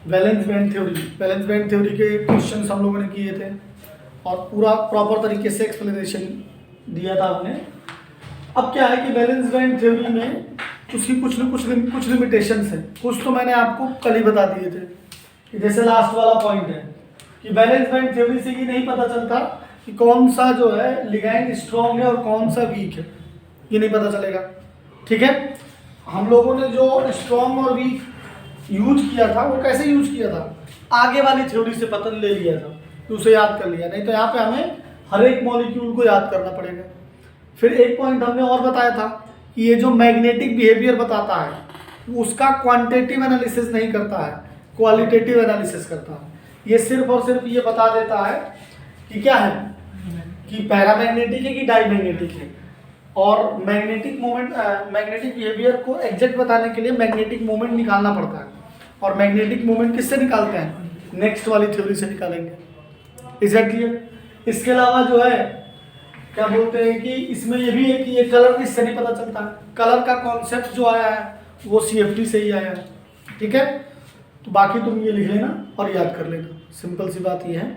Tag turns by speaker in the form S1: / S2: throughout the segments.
S1: Valence band theory के question हम लोगों ने किए थे और पूरा प्रॉपर तरीके से एक्सप्लेनेशन दिया था हमने। अब क्या है कि वैलेंस बैंड थ्योरी में उसकी कुछ लिमिटेशंस हैं। कुछ तो मैंने आपको कल ही बता दिए थे कि जैसे लास्ट वाला पॉइंट है कि वैलेंस बैंड थ्योरी से ये नहीं पता चलता कि कौन सा जो है लिगैंड स्ट्रॉन्ग है और कौन सा वीक है, ये नहीं पता चलेगा। ठीक है, हम लोगों ने जो स्ट्रॉन्ग और वीक यूज किया था वो कैसे यूज किया था, आगे वाली थ्योरी से पता ले लिया था, तो उसे याद कर लिया। नहीं तो यहाँ पे हमें हर एक मॉलिक्यूल को याद करना पड़ेगा। फिर एक पॉइंट हमने और बताया था कि ये जो मैग्नेटिक बिहेवियर बताता है उसका क्वांटिटेटिव एनालिसिस नहीं करता है, क्वालिटेटिव एनालिसिस करता है। ये सिर्फ और सिर्फ ये बता देता है कि क्या है, कि पैरामैग्नेटिक है कि डाईमैग्नेटिक है। और मैग्नेटिक मोमेंट मैग्नेटिक बिहेवियर को एग्जैक्ट बताने के लिए मैग्नेटिक मोमेंट निकालना पड़ता है। और मैग्नेटिक मोमेंट किससे निकालते हैं, नेक्स्ट वाली थ्योरी से निकालेंगे। Is that clear? इसके अलावा जो है क्या बोलते हैं कि इसमें ये भी है कि ये कलर किससे नहीं पता चलता। कलर का कॉन्सेप्ट जो आया है वो CFT से ही आया है। ठीक है, तो बाकी तुम ये लिख लेना और याद कर लेना, सिंपल सी बात ये है।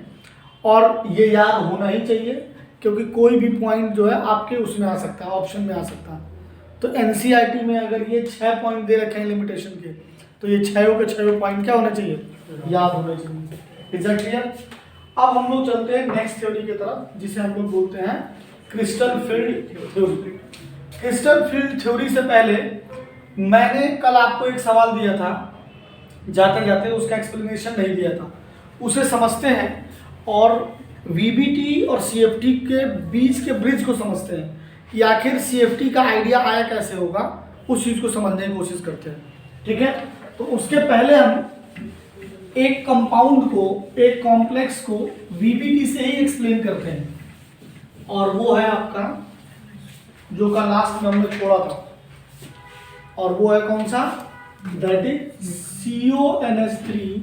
S1: और ये याद होना ही चाहिए क्योंकि कोई भी पॉइंट जो है आपके उसमें आ सकता है, ऑप्शन में आ सकता है। तो NCERT में अगर ये 6 पॉइंट दे रखे हैं लिमिटेशन के, तो ये 6 के 6 पॉइंट क्या होने चाहिए, याद होने चाहिए। Is that clear? अब हम लोग चलते हैं नेक्स्ट थ्योरी की तरफ, जिसे हम लोग बोलते हैं crystal field theory. Crystal field theory से पहले मैंने कल आपको एक सवाल दिया था, जाते जाते उसका एक्सप्लेनेशन नहीं दिया था, उसे समझते हैं और VBT और CFT के बीच के ब्रिज को समझते हैं कि आखिर CFT का आइडिया आया कैसे होगा, उस चीज़ को समझने की कोशिश करते हैं। ठीक है, तो उसके पहले हम एक कंपाउंड को, एक कॉम्प्लेक्स को VBT से ही एक्सप्लेन करते हैं, और वो है आपका जो का लास्ट में हमने छोड़ा था, और वो है कौन सा, दैट इज CONH3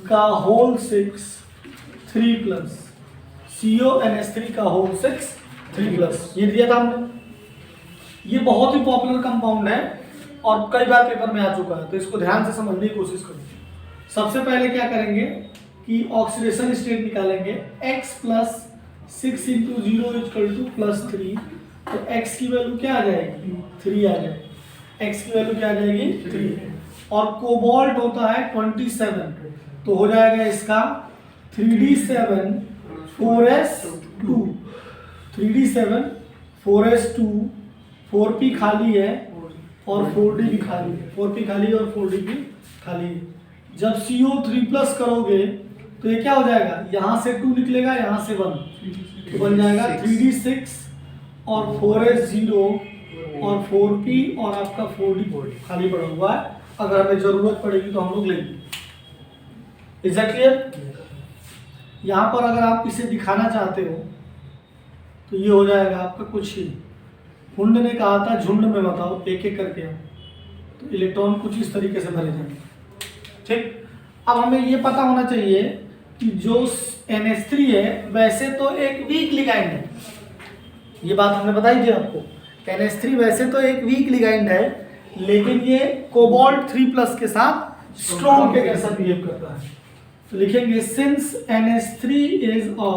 S1: का होल 6 3+, CONH3 का होल 6 3+, ये दिया था हमने। ये बहुत ही पॉपुलर कंपाउंड है और कई बार पेपर में आ चुका है, तो इसको ध्यान से समझने की कोशिश करो। सबसे पहले क्या करेंगे कि ऑक्सीडेशन स्टेट निकालेंगे, x + 6 × 0 = +3, तो x की वैल्यू क्या आ जाएगी, 3 आ जाएगी। x की वैल्यू क्या आ जाएगी, 3। और कोबाल्ट होता है 27, तो हो जाएगा इसका 3d7 4s2, 3d7 4s2, 4p खाली है और 4d भी खाली है, 4p खाली है और 4d भी खाली है। जब CO3+ करोगे तो ये क्या हो जाएगा, यहाँ से 2 निकलेगा, यहाँ से 1, तो बन जाएगा 3d6 और 4s0 और 4p और आपका 4d खाली पड़ा हुआ है। अगर हमें जरूरत पड़ेगी तो हम लोग लेंगे। Is that clear? यहाँ पर अगर आप इसे दिखाना चाहते हो तो ये हो जाएगा आपका कुछ ही। हुंड ने कहा था झुंड में बताओ, एक एक करके आओ, तो इलेक्ट्रॉन कुछ इस तरीके से भरे जाएंगे। ठीक, अब हमें ये पता होना चाहिए कि जो NH3 है वैसे तो एक वीक लिगैंड है, ये बात हमने बताई थी आपको। NH3 वैसे तो एक वीक लिगैंड है, लेकिन ये कोबाल्ट 3+ के साथ स्ट्रॉन्ग के कैसा बिहेव करता है। तो लिखेंगे since NH3 is a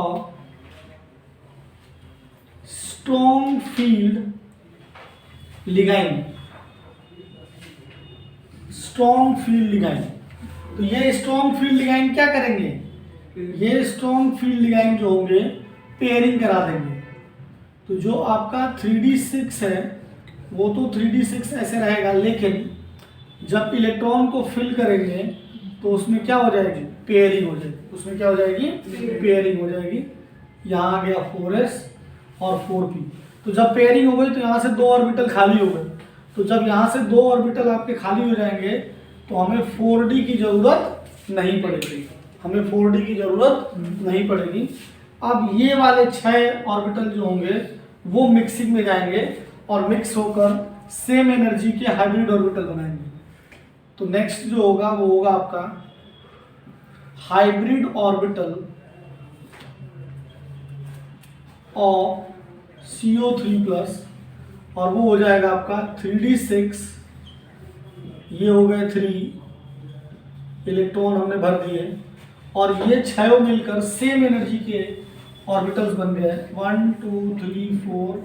S1: strong field ligand, strong field ligand, तो ये स्ट्रॉन्ग फील्ड लिगैंड क्या करेंगे, ये स्ट्रॉन्ग फील्ड लिगैंड जो होंगे पेयरिंग करा देंगे। तो जो आपका 3d6 है वो तो 3d6 ऐसे रहेगा, लेकिन जब इलेक्ट्रॉन को फिल करेंगे तो उसमें क्या हो जाएगी, पेयरिंग हो जाएगी। उसमें क्या हो जाएगी, पेयरिंग हो जाएगी। यहाँ आ गया 4s और 4p, तो जब पेयरिंग हो गई तो यहाँ से 2 ऑर्बिटल खाली हो गए। तो जब यहाँ से 2 ऑर्बिटल आपके खाली हो जाएंगे तो हमें 4d की जरूरत नहीं पड़ेगी, हमें 4d की जरूरत नहीं पड़ेगी। अब ये वाले 6 ऑर्बिटल जो होंगे वो मिक्सिंग में जाएंगे और मिक्स होकर सेम एनर्जी के हाइब्रिड ऑर्बिटल बनाएंगे। तो नेक्स्ट जो होगा वो होगा आपका हाइब्रिड ऑर्बिटल ऑफ CO3+, और वो हो जाएगा आपका 3d6, ये हो गए 3 इलेक्ट्रॉन हमने भर दिए और ये 6 मिलकर सेम एनर्जी के ऑर्बिटल्स बन गए 1 2 3 4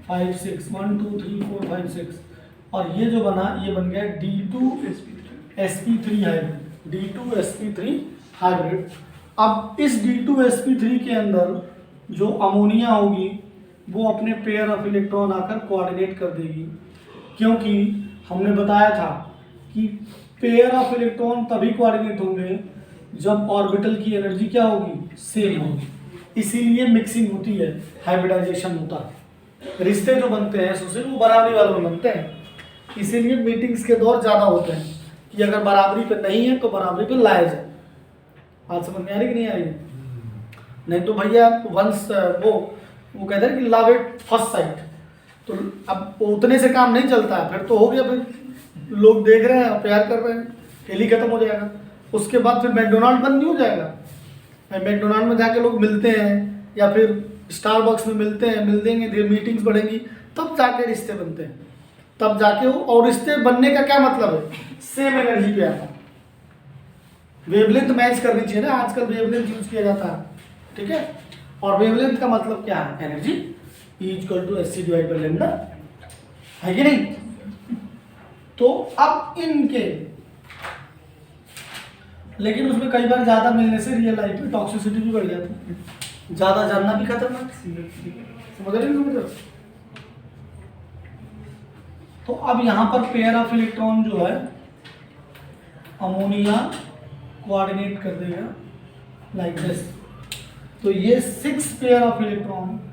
S1: 5 6 1 2 3 4 5 6 और ये जो बना ये बन गया D2sp3 हाइब्रिड D2sp3 हाइब्रिड। अब इस D2sp3 के अंदर जो अमोनिया होगी वो अपने पेयर ऑफ इलेक्ट्रॉन आकर कोऑर्डिनेट कर देगी, क्योंकि हमने बताया था कि पेयर ऑफ इलेक्ट्रॉन तभी कोऑर्डिनेट होंगे जब ऑर्बिटल की एनर्जी क्या होगी, सेम होगी। इसीलिए मिक्सिंग होती है, हाइब्रिडाइजेशन होता है। रिश्ते जो बनते हैं सुशील वो बराबरी वालों में बनते हैं, इसीलिए मीटिंग्स के दौर ज़्यादा होते हैं कि अगर बराबरी पे नहीं है तो बराबरी पे लाया जाए। बात समझ में आ रही कि नहीं आ रही है? नहीं तो भैया वंस वो कहते हैं कि लव एट फर्स्ट साइट, तो अब उतने से काम नहीं चलता है, फिर तो हो गया, फिर लोग देख रहे हैं प्यार कर रहे हैं, खेल ही खत्म हो जाएगा। उसके बाद फिर मैकडोनाल्ड बंद नहीं हो जाएगा। मैकडोनाल्ड में जाके लोग मिलते हैं या फिर स्टारबक्स में मिलते हैं, मिल देंगे, फिर मीटिंग्स बढ़ेंगी, तब जाके रिश्ते बनते हैं, तब जाके वो। और रिश्ते बनने का क्या मतलब है, सेम एनर्जी पे आता है, वेवलेंथ मैच करनी चाहिए ना, आजकल वेवलेंथ यूज किया जाता है, ठीक है। और वेवलेंथ का मतलब क्या है, एनर्जी E=hc/λ, है कि नहीं। तो अब इनके, लेकिन उसमें कई बार ज्यादा मिलने से रियल लाइफ में टॉक्सिसिटी भी बढ़ जाती है, ज्यादा जानना भी खतरनाक, समझ रहे हैं। तो अब यहाँ पर पेयर ऑफ इलेक्ट्रॉन जो है अमोनिया कोऑर्डिनेट कर देगा लाइक दिस। तो ये 6 पेयर ऑफ इलेक्ट्रॉन्स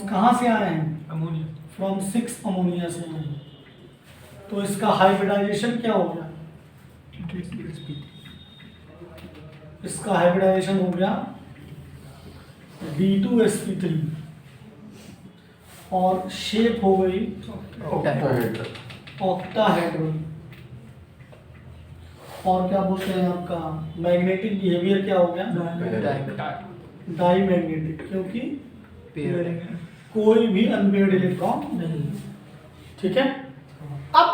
S1: कहाँ से आए हैं,
S2: अमोनिया
S1: फ्रॉम 6 अमोनिया से आए हैं। तो इसका हाइब्रिडाइजेशन क्या हो गया, इसका हाइब्रिडाइजेशन हो गया D2sp3 और शेप हो गई ऑक्टाहेड्रल। और क्या बोलते हैं आपका मैग्नेटिक बिहेवियर क्या हो गया, डाई मैग्नेटिक, क्योंकि कोई भी अनपेयर्ड इलेक्ट्रॉन नहीं, ठीक है। अब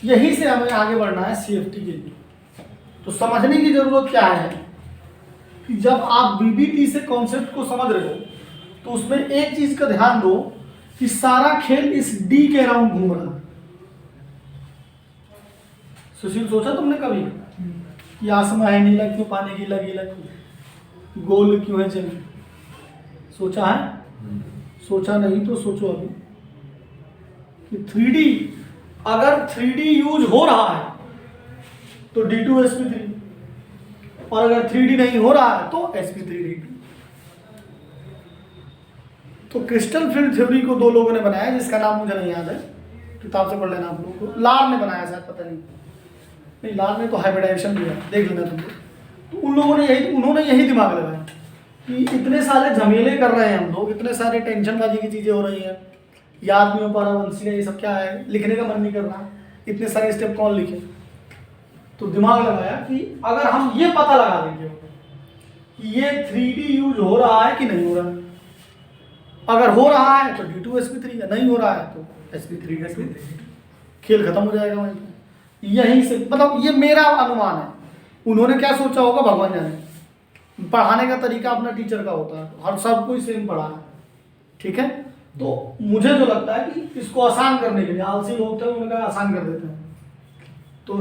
S1: यहीं से हमें आगे बढ़ना है CFT के लिए। तो समझने की जरूरत क्या है कि जब आप BBT से कॉन्सेप्ट को समझ रहे हो तो उसमें एक चीज का ध्यान दो कि सारा खेल इस D के अराउंड घूम रहा है। सुशील, सोचा तुमने कभी कि आसमां है नीला क्यों, पानी गीला गीला क्यों, गोल क्यों है जमीन? सोचा है? सोचा नहीं तो सोचो अभी कि 3D, अगर 3D यूज हो रहा है तो D2sp3, और अगर 3D नहीं हो रहा है तो sp3d2। तो क्रिस्टल फील्ड थ्योरी को 2 लोगों ने बनाया, जिसका नाम मुझे नहीं याद है, किताब से पढ़ लेना आप लोगों को। लार ने बनाया शायद, पता नहीं लार ने तो हाइब्रिडाइजेशन दिया, देख लेना तुम। तो उन लोगों ने उन्होंने यही दिमाग लगाया कि इतने सारे झमेले कर रहे हैं हम लोग, इतने सारे टेंशनबाजी की चीज़ें हो रही हैं, याद नहीं हो पा रहा वंशी, ये सब क्या है, लिखने का मन नहीं कर रहा, इतने सारे स्टेप कौन लिखे। तो दिमाग लगाया कि अगर हम ये पता लगा देंगे कि ये 3D यूज हो रहा है कि नहीं हो रहा है, अगर हो रहा है तो D2sp3, नहीं हो रहा है तो sp3d2, खेल खत्म हो जाएगा वहीं पे। यहीं से, मतलब ये मेरा अनुमान है, उन्होंने क्या सोचा होगा भगवान जाने। पढ़ाने का तरीका अपना टीचर का होता है, हर सब कोई सेम पढ़ाना, ठीक है। तो मुझे जो लगता है कि इसको आसान करने के लिए, आलसी लोग थे उन्होंने कहा आसान कर देते हैं, तो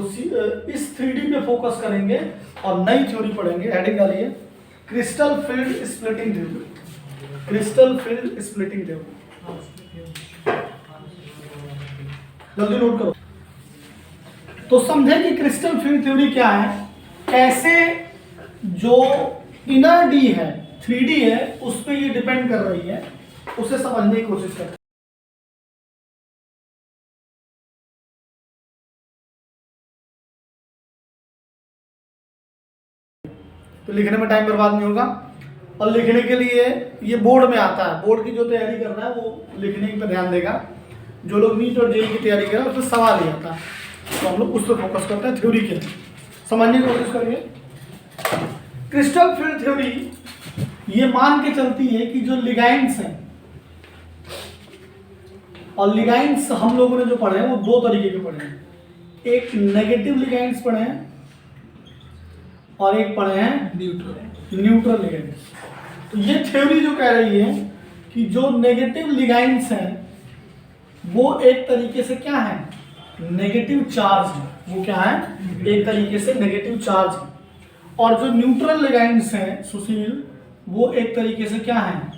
S1: इस 3D पे फोकस करेंगे और नई थ्योरी पढ़ेंगे। हेडिंग डालिए, crystal field splitting theory, crystal field splitting theory, जल्दी नोट करो। तो समझे कि क्रिस्टल फील्ड थ्योरी क्या है, कैसे जो इनर डी है, 3D है, उस पर ये डिपेंड कर रही है, उसे समझने की कोशिश करते हैं। तो लिखने में टाइम बर्बाद नहीं होगा, और लिखने के लिए ये बोर्ड में आता है, बोर्ड की जो तैयारी कर रहा है वो लिखने पर ध्यान देगा। जो लोग नीट और जेईई की तैयारी कर रहे हैं उसमें सवाल ही आता है, तो हम लोग उस पर फोकस करते हैं, थ्योरी के समझने की कोशिश करिए। क्रिस्टल फील्ड थ्योरी ये मान के चलती है कि जो लिगैंड्स हैं, और लिगैंड्स हम लोगों ने जो पढ़े हैं वो 2 तरीके के पढ़े हैं। एक नेगेटिव लिगेंड्स पढ़े हैं और एक पढ़े हैं न्यूट्रल लिगेंड्स। तो ये थ्योरी जो कह रही है कि जो नेगेटिव लिगेंड्स हैं वो एक तरीके से क्या है, नेगेटिव चार्ज है। वो क्या है, एक तरीके से नेगेटिव चार्ज है। और जो न्यूट्रल लिगेंड्स हैं सुशील, वो एक तरीके से क्या है,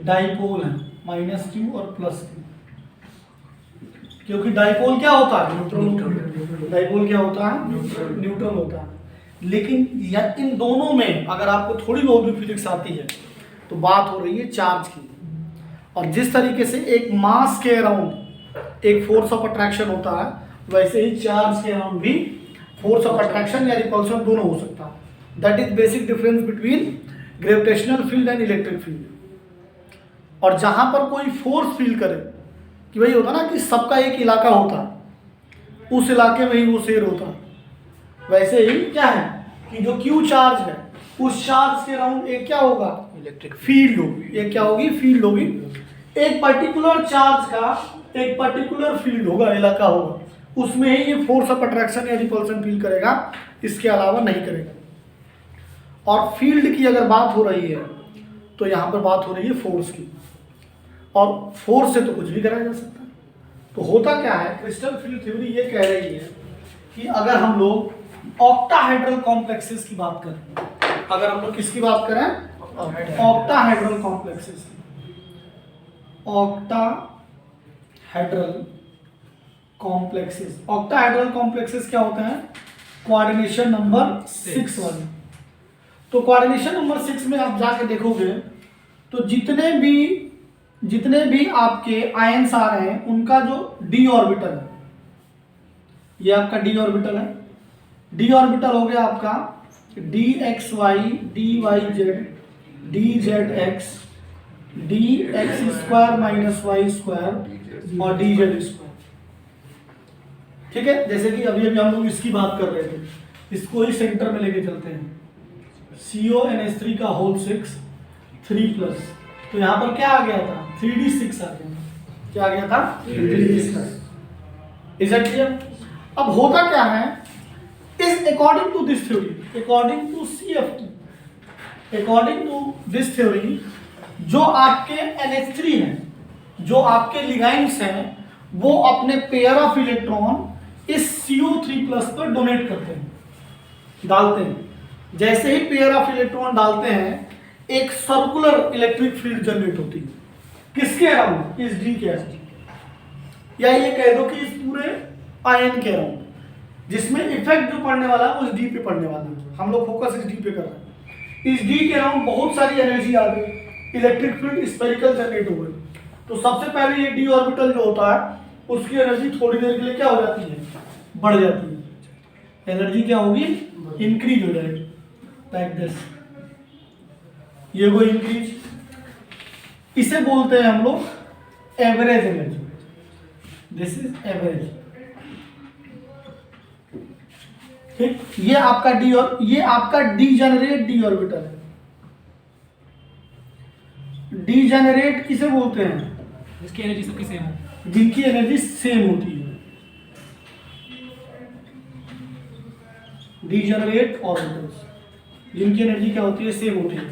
S1: डाइपोल है, -q और +q। क्योंकि डाइपोल क्या होता है, न्यूट्रल। डाइपोल क्या होता है, न्यूट्रल होता है। लेकिन इन दोनों में अगर आपको थोड़ी बहुत भी फिजिक्स आती है तो बात हो रही है चार्ज की। और जिस तरीके से एक मास के अराउंड एक फोर्स ऑफ अट्रैक्शन होता है, वैसे ही चार्ज के अराउंड भी फोर्स ऑफ अट्रैक्शन या रिपल्शन दोनों हो सकता है। That is basic difference between gravitational field and electric field. और जहां पर कोई फोर्स फील करे कि वही होता ना कि सबका एक इलाका होता है, उस इलाके में ही वो शेयर होता है, वैसे ही क्या है कि जो क्यू चार्ज है उस चार्ज के अराउंड एक क्या होगा, इलेक्ट्रिक फील्ड होगी। एक क्या होगी, फील्ड होगी। एक पर्टिकुलर चार्ज का एक पर्टिकुलर फील्ड होगा, इलाका होगा, उसमें ही ये फोर्स ऑफ अट्रैक्शन या रिपल्सन फील करेगा, इसके अलावा नहीं करेगा। और फील्ड की अगर बात हो रही है तो यहाँ पर बात हो रही है फोर्स की, और फोर्स से तो कुछ भी कराया जा सकता है। तो होता क्या है, क्रिस्टल फील्ड थ्योरी ये कह रही है कि अगर हम लोग ऑक्टाहेड्रल कॉम्प्लेक्सेस की बात करें, अगर हम लोग किसकी बात करें, octahedral complexes, octahedral complexes. Octahedral complexes क्या होते हैं, कोऑर्डिनेशन नंबर 6 वाले। तो कोऑर्डिनेशन नंबर 6 में आप जाके देखोगे तो जितने भी आपके आयंस आ रहे हैं उनका जो डी ऑर्बिटल है, ये आपका डी ऑर्बिटल है। डी ऑर्बिटल हो गया आपका dxy dyz dzx dx² -y² और dz²। ठीक है, जैसे कि अभी हम लोग इसकी बात कर रहे थे, इसको ही सेंटर में लेके चलते हैं, CONH3 का होल 6 3+, तो यहाँ पर क्या आ गया था, 3d6 आ गया। क्या आ गया था, 3d6। Is it clear? अब होता क्या है, इस according to this theory, according to CFT, according to this theory, जो आपके NH3 हैं, जो आपके लिगैंड्स हैं, वो अपने पेयर ऑफ इलेक्ट्रॉन इस CO3+ पर डोनेट करते हैं, डालते हैं। जैसे ही पेयर ऑफ इलेक्ट्रॉन डालते हैं, एक सर्कुलर इलेक्ट्रिक फील्ड जनरेट होती है, किसके अराउंड, इस डी के अराउंड, या ये कह दो कि इस पूरे आयन के अराउंड, जिसमें इफेक्ट जो पड़ने वाला है उस डी पे पड़ने वाला है। हम लोग फोकस इस डी पे कर रहे हैं। इस डी के अराउंड बहुत सारी एनर्जी आ गई, इलेक्ट्रिक फील्ड स्फेरिकल जनरेट हो गई। तो सबसे पहले ये डी ऑर्बिटल जो होता है उसकी एनर्जी थोड़ी देर के लिए क्या हो जाती है, बढ़ जाती है। एनर्जी क्या होगी, इंक्रीज हो जाएगी, लाइक दिस, ये वो इंक्रीज। इसे बोलते हैं हम लोग average energy, this is average. ठीक, ये आपका डी और ये आपका डीजेनरेट डी ऑर्बिटल है। डीजेनरेट किसे बोलते हैं,
S2: जिसकी एनर्जी सबकी सेम हो,
S1: जिनकी एनर्जी सेम होती है, डीजेनरेट ऑर्बिटल्स, जिनकी एनर्जी क्या होती है, सेम होती है।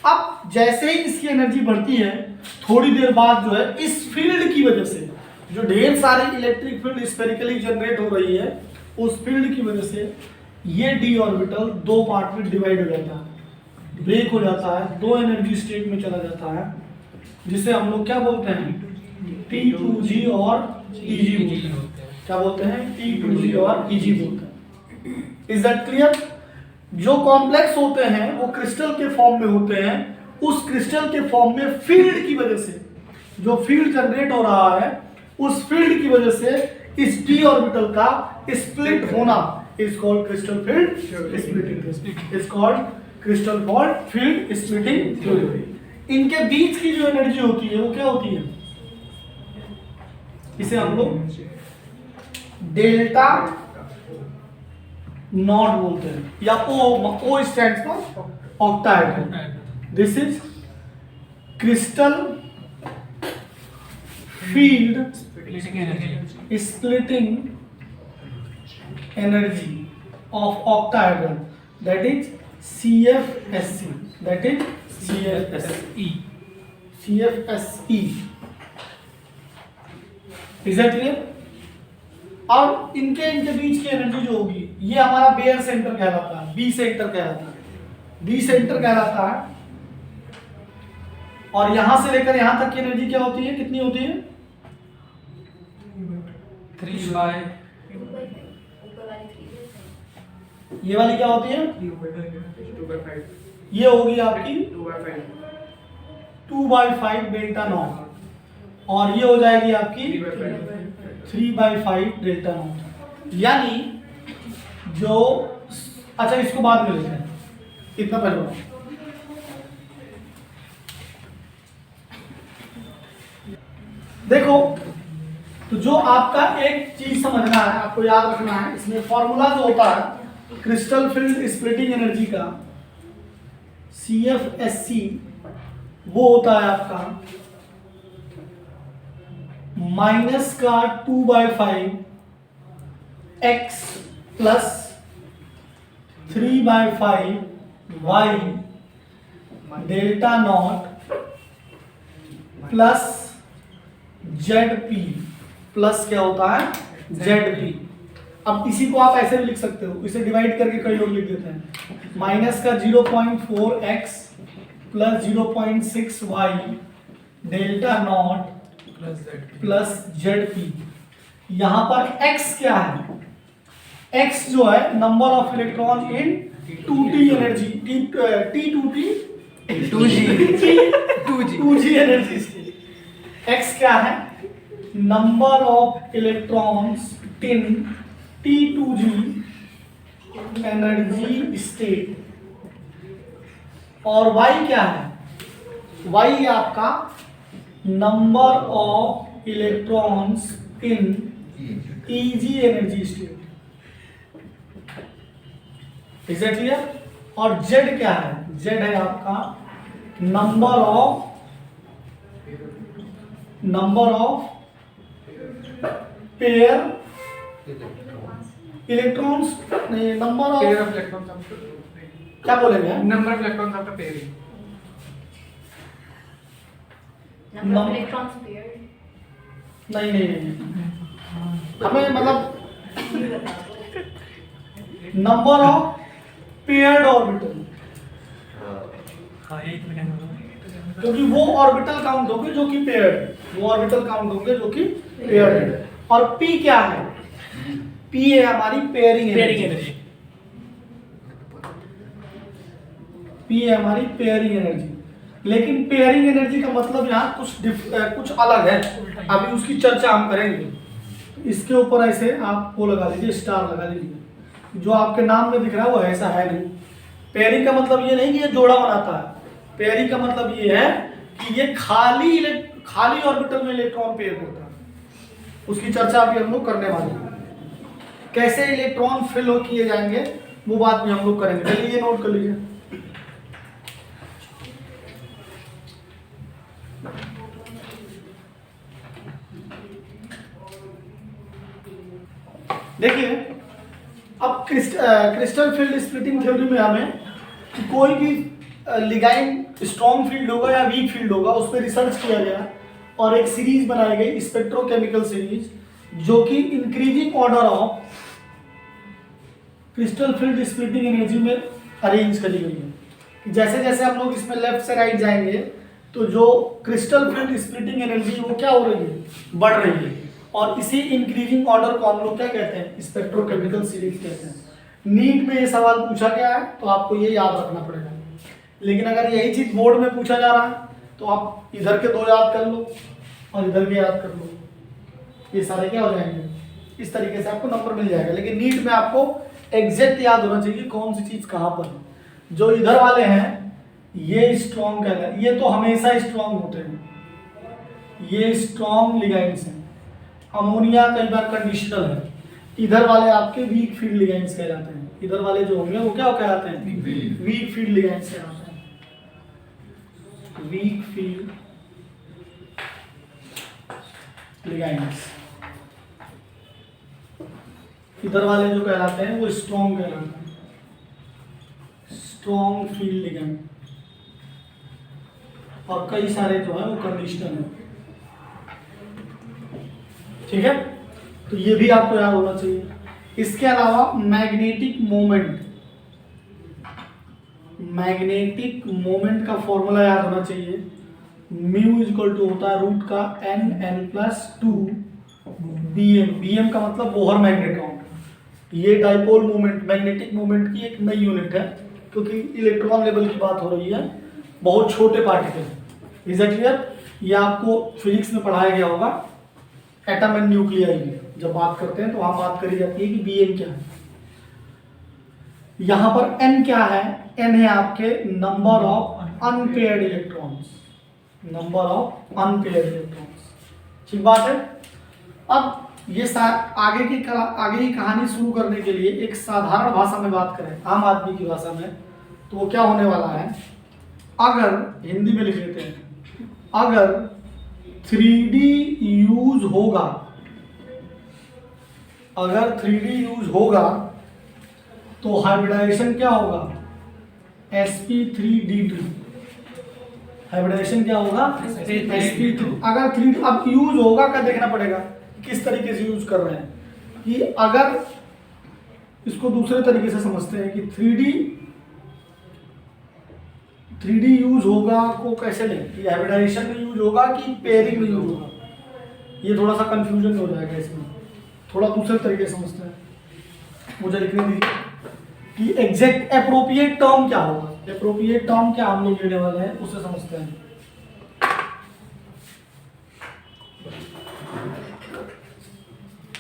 S1: अब जैसे ही इसकी एनर्जी बढ़ती है, थोड़ी देर बाद जो है इस फील्ड की वजह से जो ढेर सारी इलेक्ट्रिक फील्ड स्फेरिकली जनरेट हो रही है, उस फील्ड की वजह से ये डी ऑर्बिटल दो पार्ट में डिवाइड हो जाता है, ब्रेक हो जाता है, दो एनर्जी स्टेट में चला जाता है, जिसे हम लोग क्या बोलते हैं, T2G और EG बोलते हैं। क्या बोलते हैं, T2G और EG बोलते हैं। Is that clear? जो कॉम्प्लेक्स होते हैं वो क्रिस्टल के फॉर्म में होते हैं। उस क्रिस्टल के फॉर्म में फील्ड की वजह से जो फील्ड जनरेट हो रहा है, उस फील्ड की वजह से इस डी ऑर्बिटल का स्प्लिट होना is called crystal field splitting, is called crystal field splitting theory. इनके बीच की जो एनर्जी होती है वो क्या होती है, इसे हम लोग डेल्टा नॉट बोलते हैं, या O stands for octahedral. This is crystal field splitting energy of octahedron, that is CFSE, that is CFSE, CFSE. Is that clear? और इनके बीच की एनर्जी जो होगी ये हमारा बेयर सेंटर कहलाता है, बी सेंटर कहलाता है, बी सेंटर कहलाता है। और यहां से लेकर यहां तक की एनर्जी क्या होती है, कितनी होती है?
S2: 3 by
S1: ये वाली क्या होती है?
S3: 2/5
S1: ये होगी आपकी
S3: 2/5
S1: 2/5 डेल्टा नॉट और ये हो जाएगी आपकी 3/5 डेल्टा नॉट। यानी जो, अच्छा इसको बाद में लेते हैं, इतना पहले बताओ। देखो तो जो आपका एक चीज समझना है, आपको याद रखना है, इसमें फॉर्मूला जो होता है क्रिस्टल फील्ड स्प्लिटिंग एनर्जी का CFSE, वो होता है आपका माइनस का 2/5 x plus 3/5 y delta not plus ZP plus क्या होता है ZP। अब इसी को आप ऐसे भी लिख सकते हो, इसे डिवाइड करके कई लोग लिख देते हैं, माइनस का 0.4x plus 0.6y delta not plus ZP। यहां पर x क्या है? x जो है number of electron in 2t energy, T2G energy. x क्या है? Number of electrons in T2G energy state. और y क्या है? y आपका number of electrons in EG energy state. Is it clear? और Z क्या है? Z है आपका नंबर ऑफ पेयर इलेक्ट्रॉन्स, नहीं, number of
S3: pair of electrons after
S1: क्या बोलेंगे?
S3: number of electrons after pairing
S4: Number of electrons paired.
S1: नहीं, हमें मतलब नंबर ऑफ पेयर्ड ऑर्बिटल,
S2: हाँ यही तो कहना था।
S1: क्योंकि वो ऑर्बिटल काउंट होंगे जो कि पेयर्ड, वो ऑर्बिटल काउंट होंगे जो कि पेयर्ड है। और P क्या है? P है हमारी पेयरिंग एनर्जी, P है हमारी पेयरिंग एनर्जी। लेकिन पेयरिंग एनर्जी का मतलब यहाँ कुछ अलग है, अभी उसकी चर्चा हम करेंगे। इसके ऊपर ऐसे आप वो लगा लीजिए, स्टार लगा लीजिए, जो आपके नाम में दिख रहा है वो ऐसा है नहीं। पेयरिंग का मतलब ये नहीं कि ये जोड़ा बनाता है, पेयरिंग का मतलब ये है कि ये खाली ऑर्बिटल में इलेक्ट्रॉन पेयर करता है। उसकी चर्चा अभी हम लोग करने वाले हैं, कैसे इलेक्ट्रॉन फिल हो किए जाएंगे वो बात भी हम लोग करेंगे। चलिए ये नोट कर लीजिए। देखिए अब क्रिस्टल फील्ड स्प्लिटिंग थ्योरी में हमें कोई भी लिगाइंड स्ट्रॉन्ग फील्ड होगा या वीक फील्ड होगा उस पर रिसर्च किया गया और एक सीरीज बनाई गई, स्पेक्ट्रोकेमिकल सीरीज, जो कि increasing order of crystal field splitting energy में अरेंज करी गई है। जैसे जैसे हम लोग इसमें लेफ्ट से राइट जाएंगे तो जो क्रिस्टल फील्ड स्प्लिटिंग एनर्जी वो क्या हो रही है, बढ़ रही है। और इसी इंक्रीजिंग ऑर्डर को हम लोग क्या कहते हैं, स्पेक्ट्रोकेमिकल सीरीज कहते हैं। नीट में ये सवाल पूछा गया है तो आपको ये याद रखना पड़ेगा। लेकिन अगर यही चीज बोर्ड में पूछा जा रहा है तो आप इधर के 2 याद कर लो और इधर के याद कर लो, ये सारे क्या हो जाएंगे, इस तरीके से आपको नंबर मिल जाएगा। लेकिन नीट में आपको एग्जैक्ट याद होना चाहिए कौन सी चीज कहाँ पर है। जो इधर वाले हैं ये स्ट्रॉन्ग कहलाते, ये तो हमेशा स्ट्रॉन्ग होते हैं, ये स्ट्रॉन्ग लिगैंड्स हैं। अमोनिया कई बार कंडीशनल है। इधर वाले आपके वीक फील्ड लिगैंड्स कहलाते हैं। इधर वाले जो होंगे वो क्या कहलाते हैं, वीक फील्ड लिगैंड्स कहलाते हैं, वीक फील्ड लिगैंड्स। इधर वाले जो कहलाते हैं वो स्ट्रॉन्ग कहलाते हैं, स्ट्रॉन्ग फील्ड लिगेंड, और कई सारे जो है वो कंडीशनल है। ठीक है, तो ये भी आपको याद होना चाहिए। इसके अलावा मैग्नेटिक मोमेंट, मैग्नेटिक मोमेंट का फॉर्मूला याद होना चाहिए। म्यू इक्वल टू होता है रूट का n+2 bm। bm का मतलब बोहर मैग्नेट्रॉन। ये डाइपोल मोमेंट, मैग्नेटिक मोमेंट की एक नई यूनिट है, क्योंकि इलेक्ट्रॉन लेवल की बात हो रही है, बहुत छोटे पार्टिकल। Is it clear? ये आपको फिजिक्स में पढ़ाया गया होगा, एटम एंड न्यूक्लियाई में जब बात करते हैं तो वहां बात करी जाती है कि bm क्या है। यहां पर n क्या है? n है आपके number of unpaired electrons, number of unpaired electrons. ठीक बात है। अब ये आगे की कहानी शुरू करने के लिए एक साधारण भाषा में बात करें, आम आदमी की भाषा में, तो वो क्या होने वाला है? अगर हिंदी में लिख लेते हैं, अगर 3D यूज होगा, अगर 3D यूज होगा तो हाइब्रिडाइजेशन क्या होगा? sp3d2। हाइब्रिडाइजेशन क्या होगा? sp3। अगर 3D अब यूज होगा का देखना पड़ेगा किस तरीके से यूज कर रहे हैं। कि अगर इसको दूसरे तरीके से समझते हैं कि 3D यूज होगा को कैसे लें, कि हाइब्रिडाइजेशन में यूज होगा कि पेयरिंग में यूज होगा। ये थोड़ा सा कंफ्यूजन हो जाएगा इसमें, थोड़ा दूसरे तरीके से समझते हैं। मुझे लिखने दीजिए कि एग्जैक्ट एप्रोप्रिएट टर्म क्या होगा। एप्रोप्रिएट टर्म क्या हम लोग लेने वाले हैं उसे समझते हैं।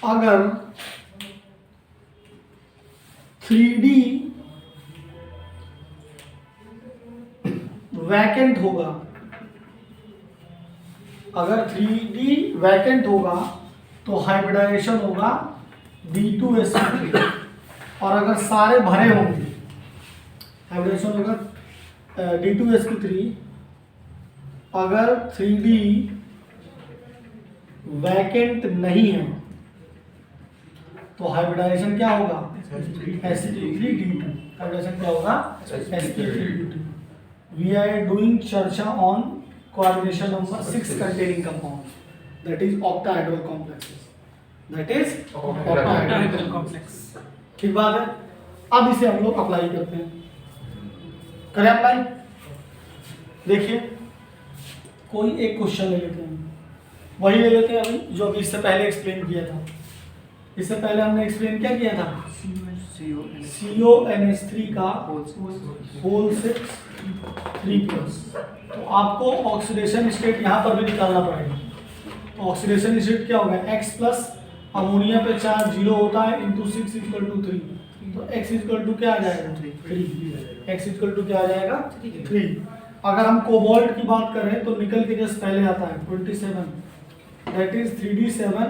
S1: अगर 3D वैकेंट होगा, अगर 3D वैकेंट होगा तो हाइब्रिडाइजेशन होगा D2sp3। और अगर सारे भरे होंगे, हाइब्रिडेशन होगा D2sp3। अगर 3D वैकेंट नहीं है तो हाइब्रिडाइजेशन क्या होगा? sp3d2। हाइब्रिडाइजेशन क्या होगा? sp3d2। वी आर डूइंग चर्चा on coordination number 6 containing compound, that is octahedral complexes, that is octahedral
S2: complex.
S1: ठीक बात है। अब इसे हम लोग अप्लाई करते हैं, करें अप्लाई। देखिए कोई एक क्वेश्चन ले लेते हैं, वही ले लेते हैं अभी जो अभी इससे पहले एक्सप्लेन किया था। इससे पहले हमने एक्सप्लेन क्या किया था? CONH3 का होल 6 3+। तो आपको ऑक्सीडेशन स्टेट यहाँ पर भी निकालना पड़ेगा। ऑक्सीडेशन स्टेट क्या होगा? X+ अमोनिया पे चार्ज 0 होता है इंटू 6 = 3। तो x = क्या आ जाएगा? 3। x = क्या आ जाएगा? 3। अगर हम कोबाल्ट की बात करें तो निकल के जस्ट पहले आता है 27, दैट इज 3d7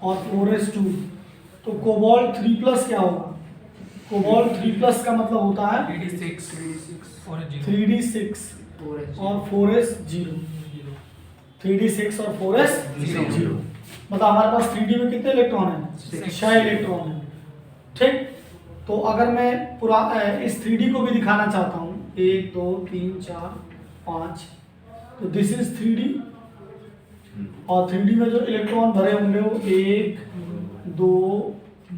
S1: और 4s2। तो कोबाल्ट 3+ क्या होगा? कोबाल्ट 3+ का मतलब होता है 3d6 और 4s0। 3d6 और 4s0। मतलब हमारे पास 3D में कितने इलेक्ट्रॉन हैं? 6 इलेक्ट्रॉन हैं। ठीक, तो अगर मैं पूरा इस 3D को भी दिखाना चाहता हूँ, 1 2 3 4 5, तो दिस इज 3D। और 3D में जो इलेक्ट्रॉन भरे होंगे वो 1 2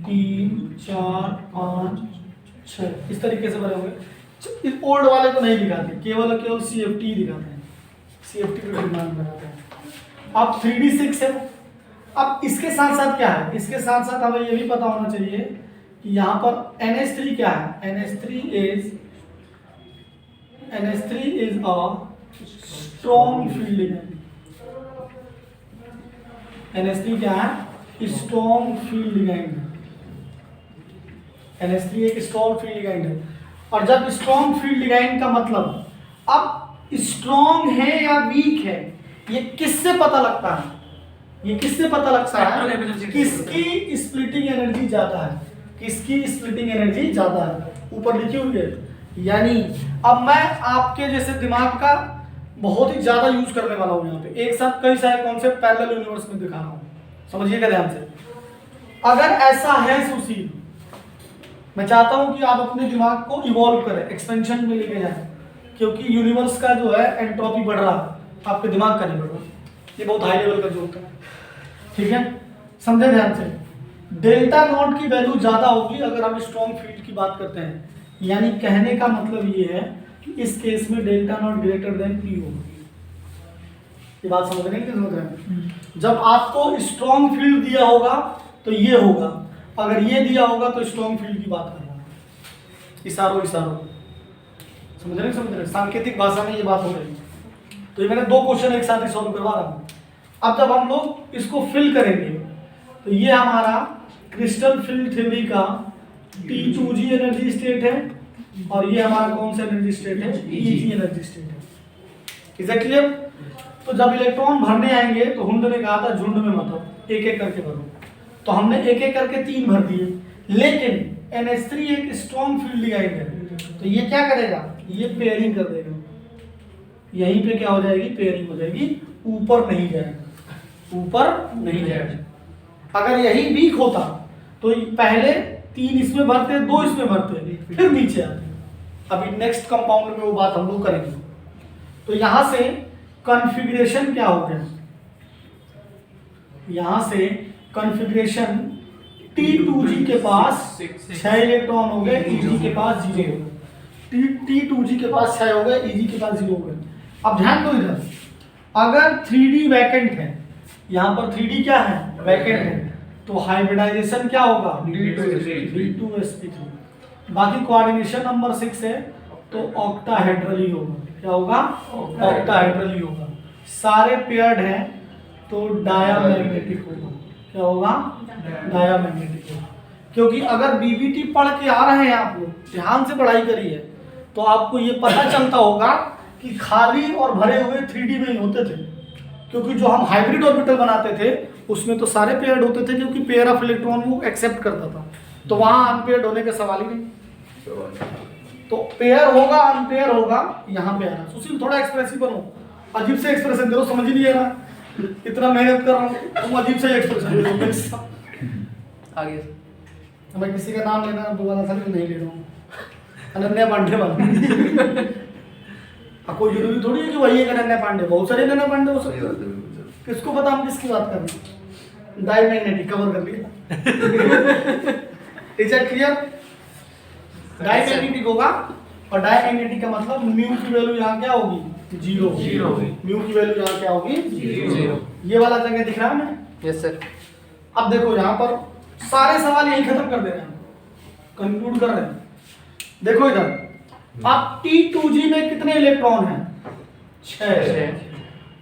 S1: 3 4 5 6 इस तरीके से भरे होंगे। इस ओल्ड वाले तो नहीं दिखाते, केवल CFT दिखाते हैं, CFT पे डिमांड बनाते हैं। अब 3D6 है। अब इसके साथ साथ क्या है? इसके साथ साथ हमें ये भी पता होना चाहिए कि यहाँ पर NH3 क्या है? NH3 is a strong field ligand। NH3 क्या है? Strong field ligand. NH3 एक स्ट्रॉन्ग फील्ड लिगैंड है। और जब स्ट्रॉन्ग फील्ड लिगैंड का मतलब, अब स्ट्रॉन्ग है या वीक है, ये किससे पता लगता है? ये किससे पता लगता है? किसकी स्प्लिटिंग एनर्जी ज्यादा है, किसकी स्प्लिटिंग एनर्जी ज्यादा है, ऊपर लिखी हुई है। यानी अब मैं आपके जैसे दिमाग का बहुत ही ज्यादा यूज करने वाला हूँ यहाँ पे, एक साथ कई सारे कॉन्सेप्ट पैरेलल यूनिवर्स में दिखा रहा हूँ, समझिएगा ध्यान से। अगर ऐसा है सुशील, मैं चाहता हूं कि आप अपने दिमाग को इवॉल्व करें, एक्सपेंशन में लेके जाएं, क्योंकि यूनिवर्स का जो है एंट्रोपी बढ़ रहा है, आपके दिमाग का नहीं बढ़ रहा। ये बहुत हाई लेवल का जोक है, ठीक है, समझे ध्यान से। डेल्टा नॉट की वैल्यू ज्यादा होगी अगर हम स्ट्रॉन्ग फील्ड की बात करते हैं, यानी कहने का मतलब ये है कि इस केस में delta not greater than P होगा। ये बात समझ रहे हैं कि समझ रहे हैं? जब आपको स्ट्रॉन्ग फील्ड दिया होगा तो ये होगा, अगर ये दिया होगा तो स्ट्रॉन्ग फील्ड की बात करना, इशारों इशारों, समझ रहे, सांकेतिक भाषा में ये बात हो रही है। तो ये मैंने 2 क्वेश्चन एक साथ ही सॉल्व करवा रहा हूँ। अब जब हम लोग इसको फिल करेंगे तो ये हमारा क्रिस्टल फील्ड थ्योरी का T2G एनर्जी स्टेट है और ये हमारा कौन सा एनर्जी स्टेट है, EG एनर्जी स्टेट है। Is it clear? तो जब इलेक्ट्रॉन भरने आएंगे तो हुंड ने कहा था झुंड में मतलब एक एक करके भरो, तो हमने एक एक करके 3 भर दिए, लेकिन NH3 एक स्ट्रॉन्ग फील्ड लगाएंगे तो ये क्या करेगा, ये पेयरिंग कर देगा, यहीं पे क्या हो जाएगी, पेयरिंग हो जाएगी, ऊपर नहीं जाएगा, ऊपर नहीं जाएगा। अगर यही वीक होता तो पहले 3 इसमें भरते, 2 इसमें भरते, फिर नीचे आते। अभी नेक्स्ट कंपाउंड में वो बात हम लोग करेंगे। तो यहां से कॉन्फ़िगरेशन क्या हो गया, यहां से कॉन्फ़िगरेशन T2G के पास 6 इलेक्ट्रॉन हो गए, EG के पास 0 हो गए। T2G के पास 6 हो गए, EG के पास 0 हो गए। अब ध्यान दो इधर, अगर 3D वैकेंट है, यहाँ पर 3D क्या है, वैकेंट है, तो हाइब्रिडाइजेशन क्या होगा, D2sp3। बाकी कोऑर्डिनेशन नंबर 6 है तो ऑक्टाहेड्रली होगा, क्या होगा, ऑक्टाहेड्रली होगा। सारे पेयर्ड हैं तो डायामैग्नेटिक होगा, क्या होगा, डायामैग्नेटिक होगा। क्योंकि अगर बीबीटी पढ़ के आ रहे हैं आप लोग, ध्यान से पढ़ाई करिए, तो आपको ये पता चलता होगा कि खाली और भरे हुए 3D में ही होते थे, क्योंकि जो हम हाइब्रिड ऑर्बिटल बनाते थे उसमें तो सारे पेयर्ड होते थे, क्योंकि पेयर ऑफ इलेक्ट्रॉन वो एक्सेप्ट करता था, तो वहां अनपेयर्ड होने का सवाल ही नहीं। तो पेयर होगा अनपेयर होगा, यहाँ पे आना। सुशील थोड़ा एक्सप्रेसिव बनो, अजीब से एक्सप्रेशन दे रहा, समझ ही नहीं आ रहा, इतना मेहनत कर रहा हूँ, तुम अजीब से एक्सप्रेशन दे रहे।
S2: आगे
S1: मैं किसी का नाम लेना दोबारा सर नहीं ले रहा हूँ, अनन्या पांडे वाला। अब कोई जरूरी थोड़ी है कि वही एक अनन्या पांडे, बहुत सारे अनन्या पांडे हो सकते हैं, किसको पता हम किसकी बात कर रहे हैं। डायमैग्नेटिक कवर कर लिया। Is it clear? डायमैग्नेटिक होगा, और डायमैग्नेटिक का मतलब म्यू की वैल्यू यहाँ क्या होगी, 0 म्यू की वैल्यू यहाँ क्या होगी, 0। ये वाला जगह दिख रहा है ना?
S2: Yes sir.
S1: अब देखो यहाँ पर सारे सवाल यही खत्म कर दे रहे हैं, कंक्लूड कर रहे हैं। देखो इधर, अब T2G में कितने इलेक्ट्रॉन हैं, 6,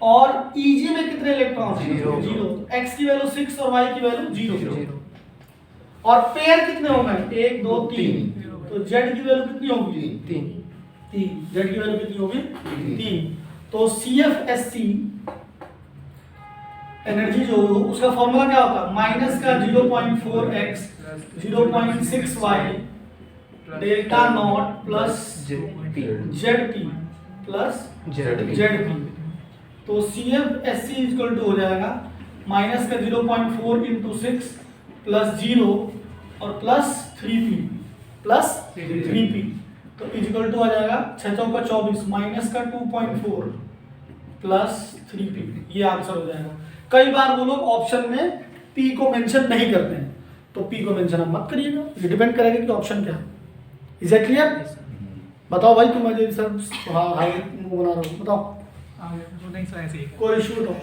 S1: और EG में कितने इलेक्ट्रॉन हैं, 0। X की वैल्यू 6 और Y की वैल्यू 0, और पेयर कितने हो गए, 1 2 3, तो Z की वैल्यू कितनी होगी, 3। Z की वैल्यू कितनी होगी, 3। तो CFSC एनर्जी जो उसका फॉर्मूला क्या होता है, माइनस का 0.4x 0.6y delta not plus ZP plus ZP। तो CFSC इक्वल टू हो जाएगा माइनस का 0.4 इंटू 6 प्लस 0 और प्लस 3p प्लस 3p, तो इक्वल टू आ जाएगा 6 चौका 24 माइनस का 2.4 प्लस 3p। ये आंसर हो जाएगा। कई बार वो लोग ऑप्शन में p को मेंशन नहीं करते हैं, तो p को मेंशन आप मत करिएगा, ये डिपेंड करेगा कि ऑप्शन क्या है। Is it clear? बताओ भाई, तुम मुझे सर हाई बना रहे हो, बताओ।
S3: तो नहीं सर, ऐसे ही
S1: कोई इशू तो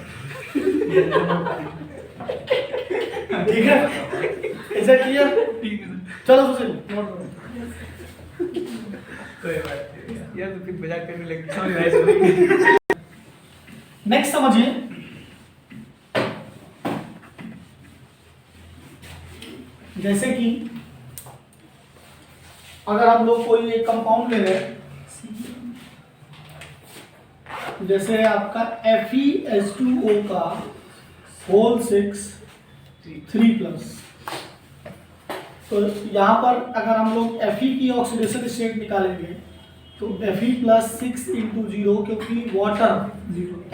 S1: ठीक है? Is it clear?
S3: ठीक है सर।
S1: चलो सुशील नोट करो।
S3: कोई बात नहीं यार, तो फिर मजाक करने लगे, सॉरी भाई सॉरी।
S1: नेक्स्ट समझिए, जैसे कि अगर हम लोग कोई एक कंपाउंड ले रहे हैं, जैसे आपका FeH2O का होल 6 3+, तो यहाँ पर अगर हम लोग Fe की ऑक्सीडेशन स्टेट निकालेंगे तो Fe प्लस 6 इंटू 0, क्योंकि वाटर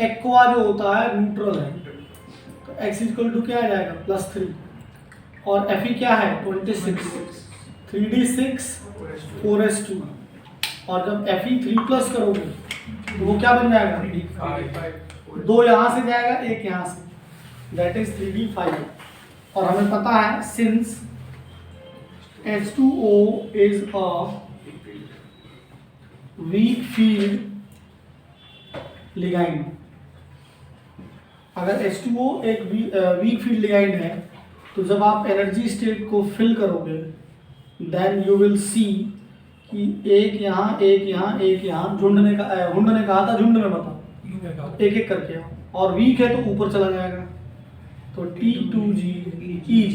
S1: एक्वा जो होता है न्यूट्रल है, तो x इक्वल टू क्या आ जाएगा, +3। और Fe क्या है 26, 3d6 4s2, और जब Fe 3 प्लस करोगे तो वो क्या बन जाएगा, 2 यहाँ से जाएगा, 1 यहाँ से, दैट इज 3d5। और हमें पता है since H2O is a weak field ligand, अगर H2O एक वीक फील्ड लिगाइंड है तो जब आप एनर्जी स्टेट को फिल करोगे देन यू विल सी कि एक यहाँ एक यहाँ एक यहाँ, हुंड ने कहा था झुंड में बताओ, एक एक करके आओ, और वीक है तो ऊपर चला जाएगा, तो T2G EG,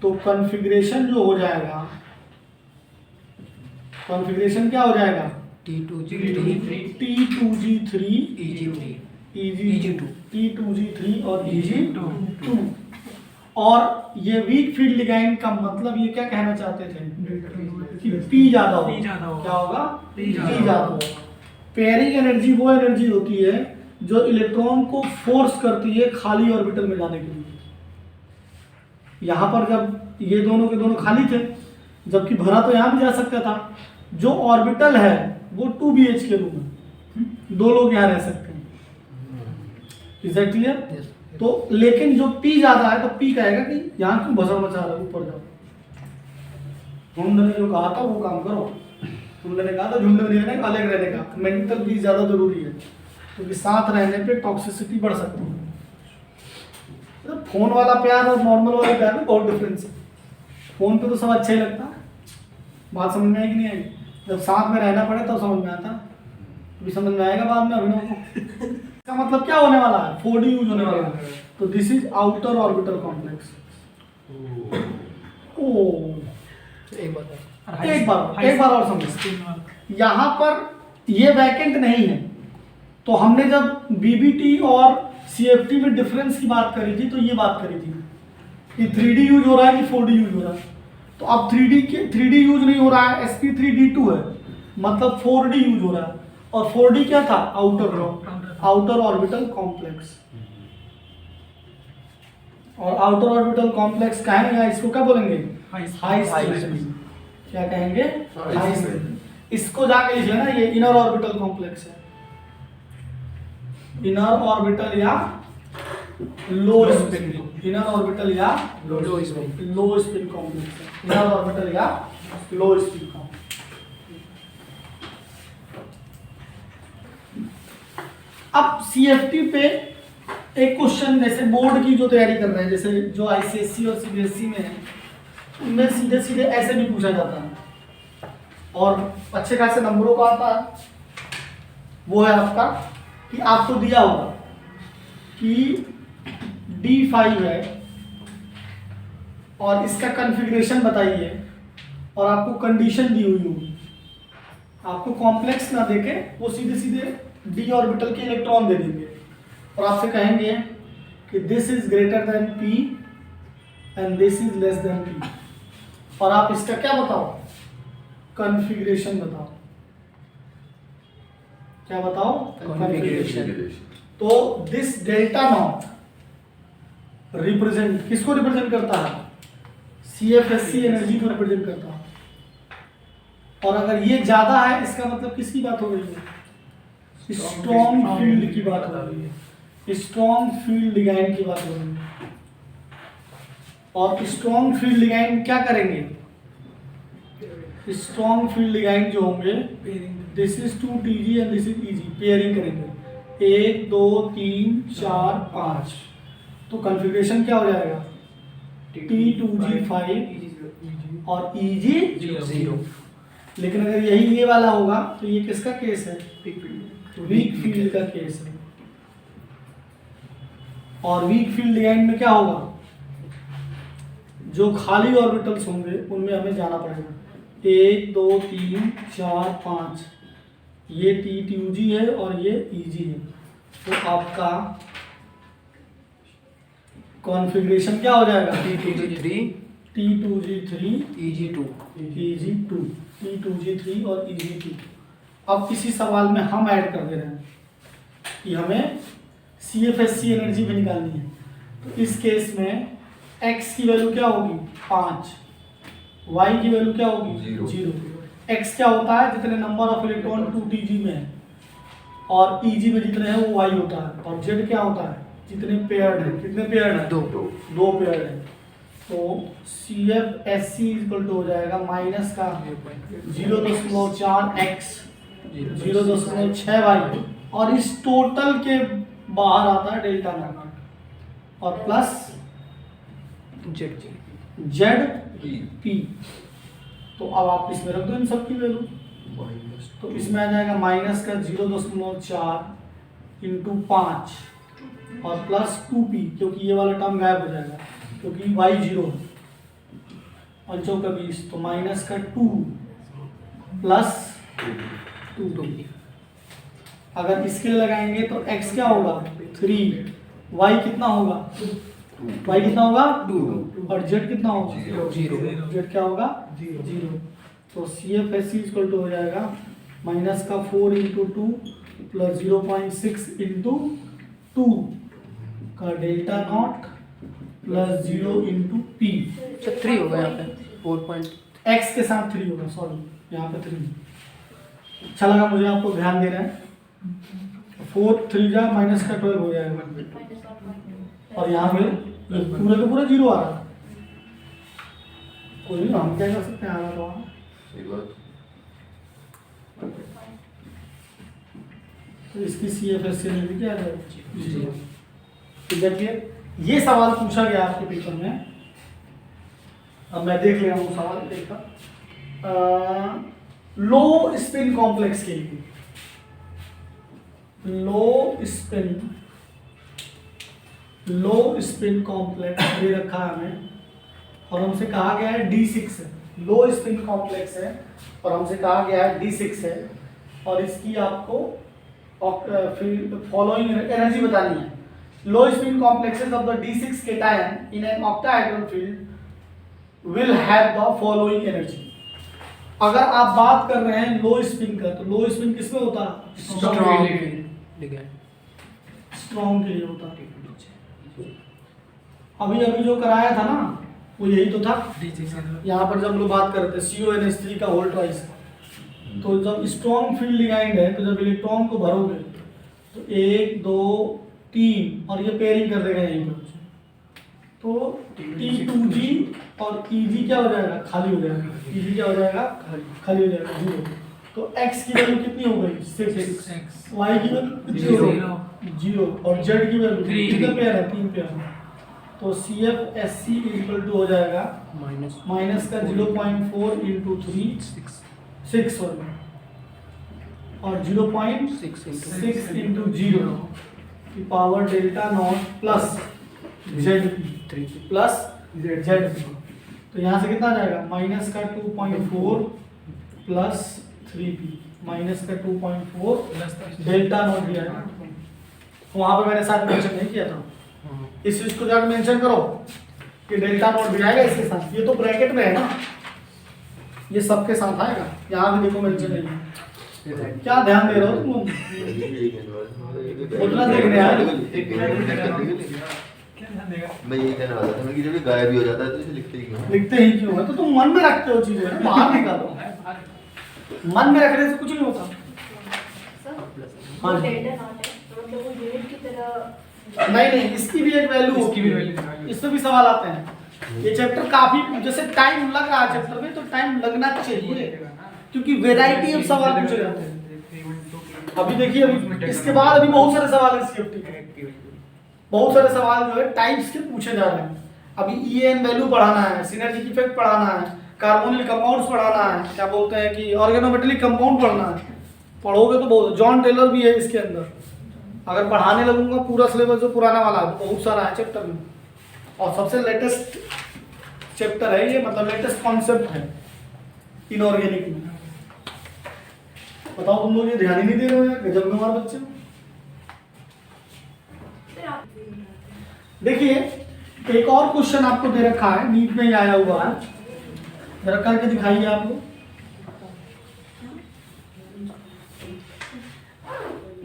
S1: तो कॉन्फ़िगरेशन जो हो जाएगा, कॉन्फ़िगरेशन क्या हो जाएगा T2G3 EG2, T2G3 और EG2। और ये वीक फील्ड लिगाइंड का मतलब ये क्या कहना चाहते थे कि P ज़्यादा हो, क्या होगा, P ज़्यादा हो। पेयरिंग एनर्जी वो एनर्जी होती है जो इलेक्ट्रॉन को फोर्स करती है खाली ऑर्बिटल में जाने के लिए। यहाँ पर जब ये दोनों के दोनों खाली थे, जबकि भरा तो यहाँ भी जा सकता था, जो ऑर्बिटल है वो 2BH के रूम में, 2 लोग यहाँ रह सकते हैं। Is that clear? तो लेकिन जो P ज्यादा है तो P कहेगा कि यहाँ क्यों भसड़ मचा रहे हो, ऊपर जाओ। झुंड ने जो कहा था वो काम करो, झुंड ने कहा था झुंड में रहने का, अलग रहने का, मेंटल पीस ज्यादा जरूरी है, क्योंकि साथ रहने पे टॉक्सिसिटी बढ़ सकती है। तो फोन वाला प्यार और नॉर्मल वाला प्यार में बहुत डिफरेंस है। फोन पे तो सब अच्छा ही लगता है, बात समझ में आई कि नहीं आई? जब साथ में रहना पड़े तब समझ में आता, अभी समझ में आएगा बाद में अभिनव को। इसका मतलब क्या होने वाला है, 4D यूज होने वाला है। तो this is outer orbital complex. एक बार और समझ, यहाँ पर ये वैकेंट नहीं है, तो हमने जब बीबीटी और सीएफटी में डिफरेंस की बात करी थी तो ये बात करी थी कि 3D यूज हो रहा है कि 4D यूज हो रहा है। तो अब 3D यूज नहीं हो रहा है, sp3d2 है, मतलब 4D यूज हो रहा है। और 4D क्या था, आउटर ऑर्बिटल कॉम्प्लेक्स। और आउटर ऑर्बिटल कॉम्प्लेक्स कहेंगे, इसको क्या बोलेंगे, हाई स्पीड। क्या कहेंगे, हाई स्पीड। इसको जाके लिख लेना, ये इनर ऑर्बिटल कॉम्प्लेक्स है, इनर ऑर्बिटल या लो स्पिन, इनर ऑर्बिटल या लो स्पिन कॉम्प्लेक्स है, इनर ऑर्बिटल या लो स्पिन कॉम्प्लेक्स। अब सीएफटी पे एक क्वेश्चन, जैसे बोर्ड की जो तैयारी कर रहे हैं, जैसे जो आईसीएससी और सीबीएसई में है, उनमें सीधे सीधे ऐसे भी पूछा जाता है और अच्छे खासे नंबरों का आता है। वो है आपका कि आपको दिया होगा कि D5 है और इसका कॉन्फ़िगरेशन बताइए, और आपको कंडीशन दी हुई होगी, आपको कॉम्प्लेक्स ना देके वो सीधे सीधे d ऑर्बिटल के इलेक्ट्रॉन दे देंगे और आपसे कहेंगे कि this is greater than P and this is less than P, और आप इसका क्या बताओ, कॉन्फ़िगरेशन बताओ। क्या बताओ, कॉन्फ़िगरेशन। तो दिस डेल्टा नॉट रिप्रेजेंट किसको रिप्रेजेंट करता है, सीएफएससी एनर्जी को रिप्रेजेंट करता है। और अगर ये ज्यादा है, इसका मतलब किसकी बात हो रही है, स्ट्रॉन्ग फील्ड की बात हो रही है, स्ट्रॉन्ग फील्ड लिगाइंड की बात हो रही है। और स्ट्रॉन्ग फील्ड लिगाइंड क्या करेंगे, स्ट्रॉन्ग फील्ड लिगाइंड जो होंगे, this is 2TG and this is EG, pairing करेंगे 1 2 3 4 5। तो कॉन्फ़िगरेशन क्या हो जाएगा, T2G5 और EG0। लेकिन अगर यही ये वाला होगा तो ये किसका केस है, वीक फील्ड का केस है। और वीक फील्ड लिगाइंड में क्या होगा, जो खाली ऑर्बिटल्स होंगे उनमें हमें जाना पड़ेगा, 1 2 3 4 5, ये T2G है और ये EG है। तो आपका कॉन्फ़िगरेशन क्या हो जाएगा, T2G3 EG2, T2G3 और EG2। अब इसी सवाल में हम ऐड कर दे रहे हैं कि हमें CFSC एनर्जी भी निकालनी है। तो इस केस में x की वैल्यू क्या होगी 5, y की वैल्यू क्या होगी
S5: 0।
S1: 0। x क्या होता है, जितने नंबर ऑफ इलेक्ट्रॉन 2Tg में है और Eg में जितने हैं वो y होता है, और z क्या होता है, जितने पेयर्ड है, कितने पेयर्ड है, दो पेयर्ड है। तो CFSC इक्वल टू हो जाएगा माइनस का 0.4x 0.6y, और इस टोटल के बाहर आता है डेल्टा नॉट और प्लस ZP। तो अब आप इसमें रख दो इन सब की वैल्यू, तो इसमें आ जाएगा माइनस का 0.4 इंटू 5 और प्लस 2p, क्योंकि ये वाला टर्म गायब हो जाएगा क्योंकि y 0 है, 5 का 20, तो माइनस का 2 प्लस 2p। अगर इसके लिए लगाएंगे तो x क्या होगा 3, y कितना होगा, y कितना होगा 2, और z कितना होगा 0, z क्या होगा 0। तो CFSC इक्वल टू हो जाएगा माइनस का 4 इंटू 2 प्लस 0.6 इंटू 2 का delta not plus 0 into P.
S2: 3 होगा यहाँ पे 4.
S1: x के साथ 3 होगा, सॉरी यहाँ पे 3। अच्छा लगा मुझे, आपको ध्यान दे रहे हैं। 4 3 जा माइनस का 12 हो जाएगा, और यहाँ पे ये पूरा का पूरा 0 आ रहा है। कोई नहीं, हम क्या कर सकते हैं, आ रहा तो वहाँ। तो इसकी CFSC में भी क्या है 0। तो देखिए ये सवाल पूछा गया आपके पेपर में, अब मैं देख ले रहा हूँ सवाल देखा। लो स्पिन कॉम्प्लेक्स के लिए, लो स्पिन कॉम्प्लेक्स दे रखा है हमें, और हमसे कहा गया है D6 है, लो स्पिन कॉम्प्लेक्स है और हमसे कहा गया है D6 है, और इसकी आपको फॉलोइंग एनर्जी बतानी है। लो spin complexes of the D6 cation in an octahedral field will have the following energy। अगर आप बात कर रहे हैं लो स्पिन का, तो लो स्पिन किसमें होता है, स्ट्रॉन्ग के लिए होता है। अभी अभी जो कराया था ना वो यही तो था। यहाँ पर जब हम लोग बात कर रहे थे CONH3 का होल ट्वाइस का, तो जब स्ट्रॉन्ग फील्ड लिगाइंड है तो जब इलेक्ट्रॉन को भरोगे तो 1 2 3 और ये पेयरिंग कर देगा यहीं पर, तो T2G और EG क्या हो जाएगा, खाली हो जाएगा। EG क्या हो जाएगा, खाली हो जाएगा 0। तो x की वैल्यू कितनी हो गई 6, y की वैल्यू 0 और z की वैल्यू कितने पेयर है, 3 पेयर। तो CFSC इक्वल टू हो जाएगा माइनस का 0.4 इंटू 3 6 और 0.6 इंटू 0 की power delta not plus ZP plus ZP। तो यहाँ से कितना आ जाएगा, माइनस का 2.4 प्लस 3p, माइनस का 2.4 डेल्टा नॉट दिया है। वहाँ पे मैंने साथ मेंशन नहीं किया था, इस चीज को जाकर मेंशन करो कि डेल्टा नॉट भी आएगा इसके साथ। ये तो ब्रैकेट में है ना, ये सबके साथ आएगा, यहाँ भी देखो मेंशन नहीं है। क्या ध्यान दे रहे हो तुम, उतना देखने आए।
S5: मैं यही कहने वाला था कि जब ये गायब ही हो जाता है तो इसे लिखते ही क्यों
S1: है, तो तुम मन में रखते हो चीजें, बाहर निकालो। मन में रखने से कुछ नहीं होता।
S4: हाँ, डेल्टा नॉट है, तो मतलब वो यूनिट की तरह
S1: नहीं, इसकी भी एक वैल्यू होती है, इसमें भी सवाल आते हैं। ये चैप्टर काफी, जैसे टाइम लग रहा है चैप्टर में, तो टाइम लगना चाहिए क्योंकि वैरायटी ऑफ सवाल पूछे जाते हैं। अभी देखिए, अभी इसके बाद अभी बहुत सारे सवाल है CFT के, बहुत सारे सवाल जो है टाइप्स के पूछे जा रहे हैं। अभी EN वैल्यू पढ़ाना है, सिनर्जिक इफेक्ट पढ़ाना है, कार्बोनिल कंपाउंड्स पढ़ाना है, क्या बोलते हैं कि ऑर्गेनोमेटेलिक कंपाउंड पढ़ना है। पढ़ोगे तो बहुत, जॉन टेलर भी है इसके अंदर। अगर पढ़ाने लगूंगा पूरा सिलेबस जो पुराना वाला है, बहुत सारा है चैप्टर में, और सबसे लेटेस्ट चैप्टर है ये, मतलब लेटेस्ट कॉन्सेप्ट है इनऑर्गेनिक में। बताओ तुम लोग ये ध्यान ही नहीं दे रहे हो, गजब में हमारे बच्चे। देखिए एक और क्वेश्चन आपको दे रखा है, नीट में ही आया हुआ है, जरा करके दिखाइए आप लोग।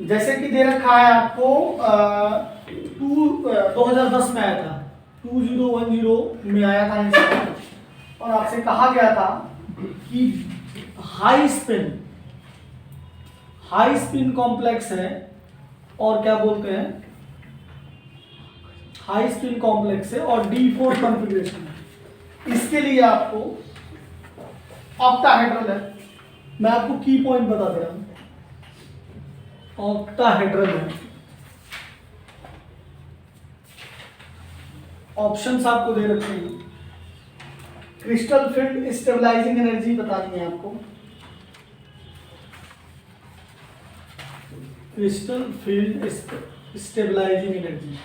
S1: जैसे कि दे रखा है आपको 2010 में आया था 2010 में आया था ये सवाल, और आपसे कहा गया था कि हाई स्पिन कॉम्प्लेक्स है, और क्या बोलते हैं, हाई स्पिन कॉम्प्लेक्स है और D4 कॉन्फ़िगरेशन है। इसके लिए आपको ऑक्टाहेड्रल है। मैं आपको की पॉइंट बता दे रहा हूं, ऑक्टाहेड्रल है। ऑप्शंस आपको दे रखे हैं। क्रिस्टल फील्ड स्टेबलाइजिंग एनर्जी बतानी है आपको। Crystal field stabilising energy,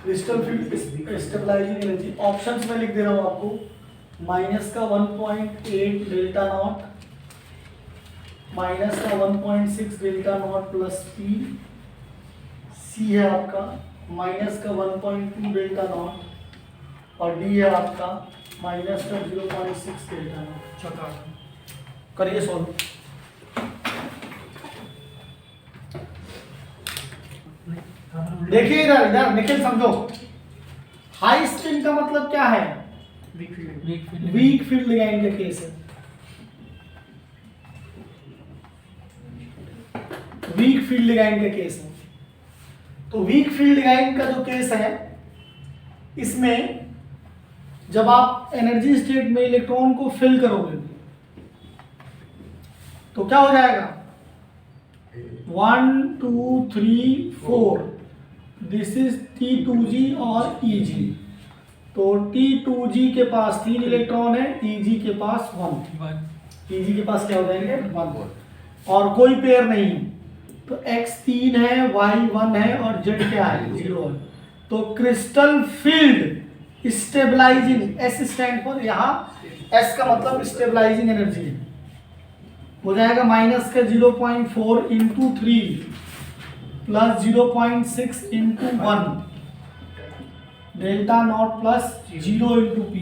S1: crystal field stabilising energy options में लिख दे रहा हूं आपको। माइनस का 1.8 डेल्टा नॉट, माइनस का 1.6 डेल्टा नॉट प्लस पी, सी है आपका माइनस का 1.2 डेल्टा नॉट, और डी है आपका माइनस का 0.6 डेल्टा नॉट।
S3: चौथा
S1: करिए सॉल्व। देखिए इधर इधर निखिल समझो, हाई स्पिन का मतलब क्या है, वीक फील्ड लिगाइंड का केस है। वीक फील्ड लिगाइंड का केस है। तो वीक फील्ड लिगाइंड का जो केस है, इसमें जब आप एनर्जी स्टेट में इलेक्ट्रॉन को फिल करोगे तो क्या हो जाएगा, 1 2 3 4, दिस इज T2G और EG। तो T2G के पास 3 इलेक्ट्रॉन है, EG के पास 1। EG के पास क्या हो जाएंगे 1, और कोई पेयर नहीं है। तो X 3 है, Y 1 है, और Z क्या है 0 है। तो crystal field stabilising, S stand पर, यहाँ S का मतलब स्टेबलाइजिंग एनर्जी है, हो जाएगा माइनस का 0.4 into 3 plus 0.6 into 1 delta not plus 0 into P.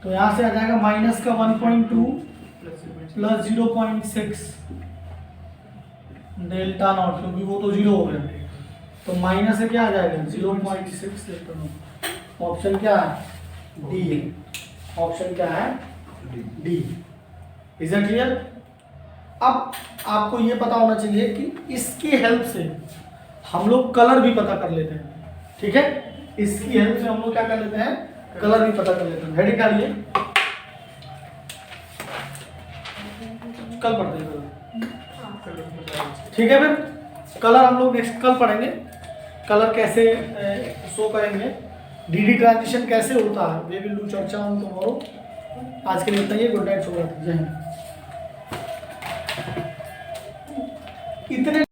S1: तो यहां से आ जाएगा माइनस का 1.2 प्लस 0.6 डेल्टा नॉट, क्योंकि वो तो 0 हो गया। तो माइनस से क्या आ जाएगा 0.6 डेल्टा नॉट। ऑप्शन क्या है डी है। ऑप्शन क्या है डी। Is it clear? अब आपको ये पता होना चाहिए कि इसकी हेल्प से हम लोग कलर भी पता कर लेते हैं। ठीक है, इसकी हेल्प से हम लोग क्या कर लेते हैं, कलर भी पता कर लेते हैं। हेडिंग डालिए, कल पढ़ते हैं कलर। ठीक है, फिर कलर हम लोग नेक्स्ट कल पढ़ेंगे। कलर कैसे शो करेंगे, डीडी ट्रांजिशन कैसे होता है, वे विल डू चर्चा ऑन टुमारो। आज के लिए इतना ही। गुड नाइट, जय हिंद। इतने